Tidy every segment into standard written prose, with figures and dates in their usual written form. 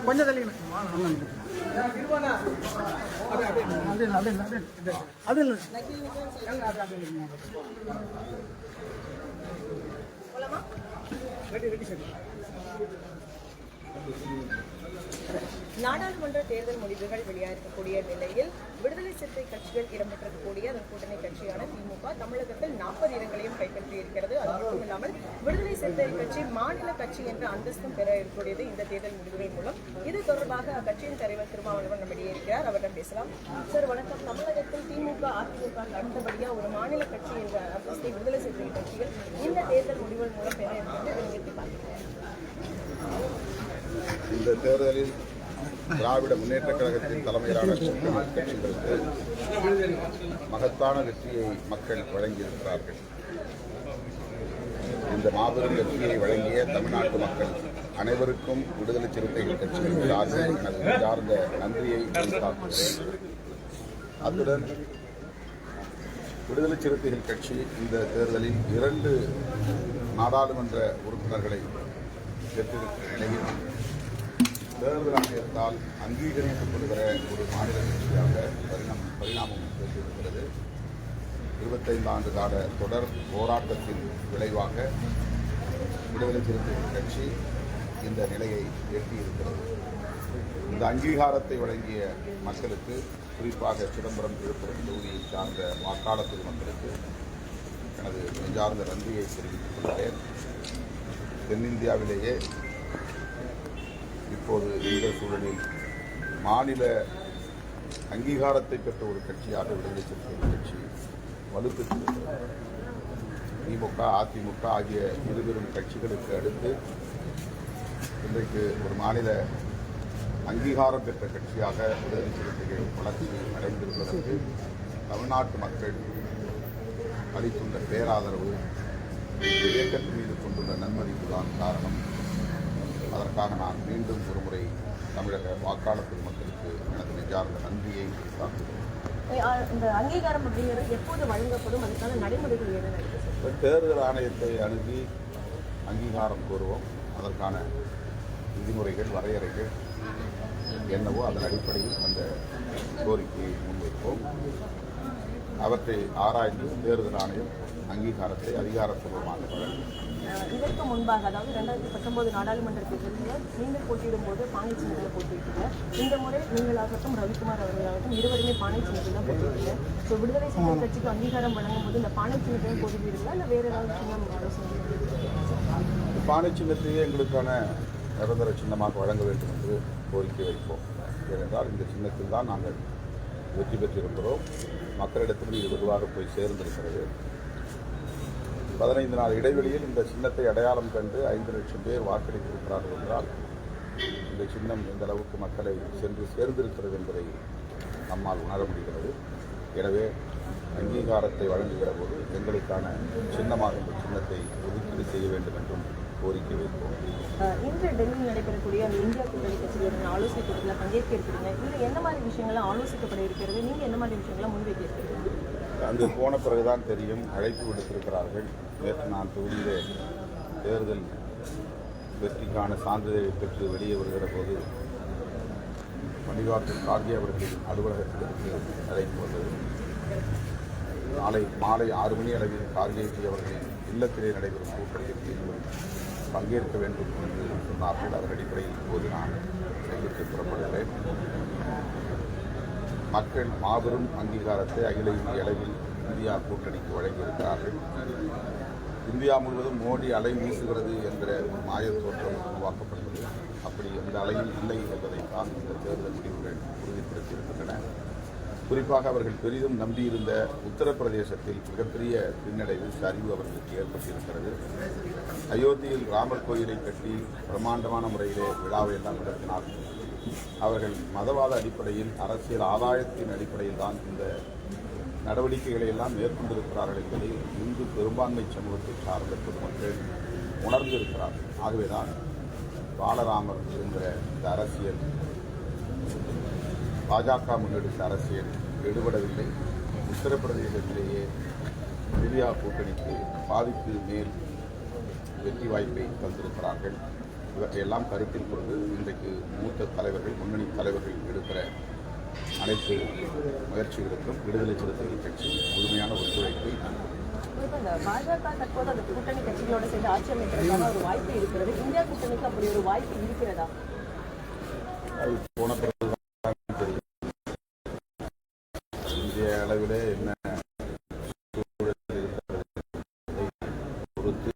கொஞ்சம் தள்ளி அது நாடாளுமன்ற தேர்தல் முடிவுகள் வெளியாகக்கூடிய நிலையில் விடுதலை சிறுத்தை கட்சிகள் இடம்பெற்றிருக்கக்கூடிய அதன் கூட்டணி கட்சியான திமுக தமிழகத்தில் 40 இடங்களையும் கைப்பற்றியிருக்கிறது. அது மட்டுமில்லாமல் விடுதலை சிறுத்தை கட்சி மாநில கட்சி என்ற அந்தஸ்தும் பெற இருக்கக்கூடியது இந்த தேர்தல் முடிவுகள் மூலம். இது தொடர்பாக அக்கட்சியின் தலைவர் திருமாவளவன் நம்மிடையே இருக்கிறார். அவரிடம் பேசலாம். சார் வணக்கம். தமிழகத்தில் திமுக அதிமுக அடுத்தபடியா ஒரு மாநில கட்சி என்ற அந்தஸ்தை விடுதலை சிறுத்தை கட்சிகள் இந்த தேர்தல் முடிவுகள் மூலம் பெற இருக்கிறது. எப்படி பார்க்கிறீங்க? இந்த தேர்தலில் திராவிட முன்னேற்ற கழகத்தின் தலைமையிலான கட்சிகளுக்கு மகத்தான வெற்றியை மக்கள் வழங்கியிருக்கிறார்கள். இந்த மாபெரும் வெற்றியை வழங்கிய தமிழ்நாட்டு மக்கள் அனைவருக்கும் விடுதலை சிறுத்தைகள் கட்சியின் சார்ந்த நன்றியை உரித்தாக்குகிறேன். அத்துடன் விடுதலை சிறுத்தைகள் கட்சி இந்த தேர்தலில் 2 நாடாளுமன்ற உறுப்பினர்களை பெற்றிருக்கிற நிலையில் தேர்தல் ஆணையத்தால் அங்கீகரிக்கப்படுகிற ஒரு மாநில கட்சியாக பரிணாமம் பெற்றிருக்கிறது. 25 ஆண்டு கால தொடர் போராட்டத்தின் விளைவாக விடுதலை சிறுத்தைகள் கட்சி இந்த நிலையை எட்டியிருக்கிறது. இந்த அங்கீகாரத்தை வழங்கிய மக்களுக்கு, குறிப்பாக சிதம்பரம் விழுப்புரம் தொகுதியை சார்ந்த வாக்காளர் பொதுமக்களுக்கு எனது நெஞ்சார்ந்த நன்றியை தெரிவித்துக் கொள்கிறேன். தென்னிந்தியாவிலேயே இப்போது இந்த சூழலில் மாநில அங்கீகாரத்தை பெற்ற ஒரு கட்சியாக விடுதலை சிறுத்தைகள் கட்சி வலுப்பெற்றிருக்கிறது. திமுக, அதிமுக ஆகிய இருபெரும் கட்சிகளுக்கு அடுத்து இன்றைக்கு ஒரு மாநில அங்கீகாரம் பெற்ற கட்சியாக விடுதலை சிறுத்தைகள் வளர்ச்சி அடைந்திருப்பதற்கு தமிழ்நாட்டு மக்கள் அளித்துள்ள பேராதரவு, இயக்கத்தின் மீது கொண்டுள்ள நன்மதிப்புதான் காரணம். அதற்காக நான் மீண்டும் ஒருமுறை தமிழக வாக்காளர் பொதுமக்களுக்கு எனது நெஞ்சார்ந்த நன்றியை சார்ந்தேன். இந்த அங்கீகாரம் அப்படிங்கிறது எப்போது வழங்கப்படும், அதுக்கான நடைமுறைகள் என்ன? தேர்தல் ஆணையத்தை அணுகி அங்கீகாரம் கோருவோம். அதற்கான விதிமுறைகள், வரையறைகள் என்னவோ அதன் அடிப்படையில் அந்த கோரிக்கையை முன்வைப்போம். அவற்றை ஆராய்ந்து தேர்தல் ஆணையம் அங்கீகாரத்தை அதிகாரப்பூர்வமாக வழங்கும். இதற்கு முன்பாக, அதாவது 2019 நாடாளுமன்ற தேர்தலில் நீங்கள் போட்டியிடும் போது பானை சின்னத்தில் போட்டியிட்டீங்க. இந்த முறை நீங்களாகட்டும் ரவிக்குமார் அவர்களாகட்டும் இருவருமே பானை சின்னத்தில் தான் போட்டியிட்டீங்க. ஸோ விடுதலை சிறுத்தை கட்சிக்கு அங்கீகாரம் வழங்கும் போது இந்த பானை சின்னத்தையும் போட்டியிடுவீர்களா இல்லை வேறு ஏதாவது சின்னம் ஆலோசனை? பானை சின்னத்தையே எங்களுக்கான நிரந்தர சின்னமாக வழங்க வேண்டும் என்று கோரிக்கை வைப்போம். ஏனென்றால் இந்த சின்னத்தில் தான் நாங்கள் வெற்றி பெற்றிருக்கிறோம். மக்களிடத்தில் இது வெகுவாக போய் சேர்ந்திருக்கிறது. 15 நாள் இடைவெளியில் இந்த சின்னத்தை அடையாளம் கண்டு 5 லட்சம் பேர் வாக்களித்திருக்கிறார்கள் என்றால் இந்த சின்னம் எந்த அளவுக்கு மக்களை சென்று சேர்ந்திருக்கிறது என்பதை நம்மால் உணர முடிகிறது. எனவே அங்கீகாரத்தை வழங்குகிற போது எங்களுக்கான சின்னமாக இந்த சின்னத்தை ஒதுக்கீடு செய்ய வேண்டும் என்றும் கோரிக்கை வைப்போம். இன்று டெல்லியில் நடைபெறக்கூடிய அந்த இந்தியா கூட்டணி கட்சிகளுடன் ஆலோசனை கூட்டத்தில் பங்கேற்க இருக்கிறீங்க. இதில் என்ன மாதிரி விஷயங்கள்லாம் ஆலோசிக்கப்பட இருக்கிறது? நீங்கள் என்ன மாதிரி விஷயங்கள்லாம் முன்வைக்க இருக்கிறீங்க? அங்கு போன பிறகுதான் தெரியும். அழைப்பு விடுத்திருக்கிறார்கள். நேற்று நான் தொகுதியிலே தேர்தல் வெற்றிக்கான சான்றிதழை பெற்று வெளியே வருகிற போது மல்லிகார்ஜுன் கார்கே அவர்களின் அலுவலகத்திலிருந்து அழைப்பு வந்தது. நாளை மாலை 6 மணி அளவில் கார்கேஜி அவர்களின் இல்லத்திலே நடைபெறும் கூட்டத்தில் பங்கேற்க வேண்டும் என்று சொன்னார்கள். அதன் அடிப்படையில் இப்போது நான் செயலுக்கு புறப்படுகிறேன். மக்கள் மாபெரும் அங்கீகாரத்தை அகில இந்திய அளவில் இந்தியா கூட்டணிக்கு வழங்கியிருக்கிறார்கள். இந்தியா முழுவதும் மோடி அலை வீசுகிறது என்கிற மாயத் தோற்றம் உருவாக்கப்பட்டது. அப்படி அந்த அலையில் இல்லை என்பதைத்தான் இந்த தேர்தல் முடிவுகள் உறுதிப்படுத்தியிருக்கின்றன. குறிப்பாக அவர்கள் பெரிதும் நம்பியிருந்த உத்தரப்பிரதேசத்தில் மிகப்பெரிய பின்னடைவு, சரிவு அவர்களுக்கு ஏற்பட்டிருக்கிறது. அயோத்தியில் ராமர் கோயிலை கட்டி பிரம்மாண்டமான முறையிலே விழாவை எல்லாம் நடத்தினார். அவர்கள் மதவாத அடிப்படையில், அரசியல் ஆதாயத்தின் அடிப்படையில் தான் இந்த நடவடிக்கைகளை எல்லாம் மேற்கொண்டிருக்கிறார்கள் என்பதை இந்து பெரும்பான்மை சமூகத்தை சார்ந்த பொதுமக்கள் உணர்ந்திருக்கிறார்கள். ஆகவேதான் பாலராமர் என்கிற இந்த அரசியல், பாஜக முன்னெடுத்த அரசியல் எடுபடவில்லை. உத்தரப்பிரதேசத்திலேயே இந்தியா கூட்டணிக்கு பாதிக்கு மேல் வெற்றி வாய்ப்பை தந்திருக்கிறார்கள். இவற்றையெல்லாம் கருத்தில் கொண்டு இன்றைக்கு மூத்த தலைவர்கள், முன்னணி தலைவர்கள் எடுக்கிற அனைத்து முயற்சிகளுக்கும் விடுதலை சிறுத்தைகள் கட்சி முழுமையான ஒத்துழைப்பை பாஜக தற்போது அந்த கூட்டணி கட்சிகளோட சேர்ந்து ஆட்சி அமைக்கிறதுக்கான ஒரு வாய்ப்பு இருக்கிறது. இந்தியா கூட்டணிக்கு அப்படி ஒரு வாய்ப்பு இருக்கிறதா? அது போன பிறகுதான் தெரியும். இந்திய அளவிலே என்ன சூழல் இருக்கிறது பொறுத்து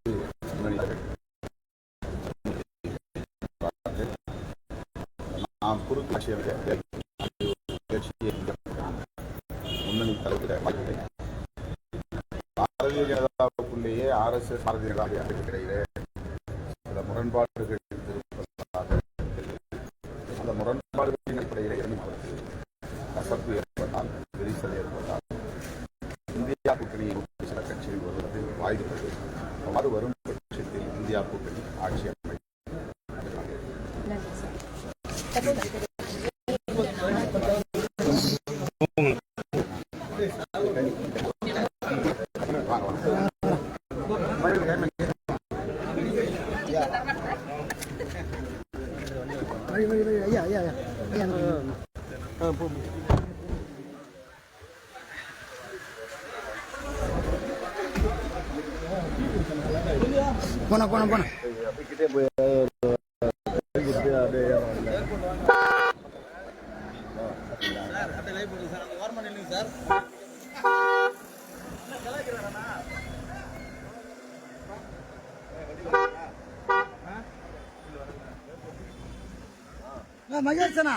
முன்னணிகள் நாம் குறுக்கு ஆட்சி அமைக்க முன்னணி தலைவர்கள் பாரதிய ஜனதாவுக்குள்ளேயே RSS பாரதிய ஜனதாவுக்கு இடையிலே சில முரண்பாடுகள் இருப்பதாக அந்த முரண்பாடுகளின் அடிப்படையில் அவருக்கு கசப்பு ஏற்பட்டால், விரிசல் ஏற்பட்டால் இந்தியா கூட்டணியை நோக்கி சில கட்சிகள் வருவதில் வாய்ப்புள்ளது. அவ்வாறு வரும் பட்சத்தில் இந்தியா கூட்டணி ஆட்சி அமைக்கும். போன மகேஷனா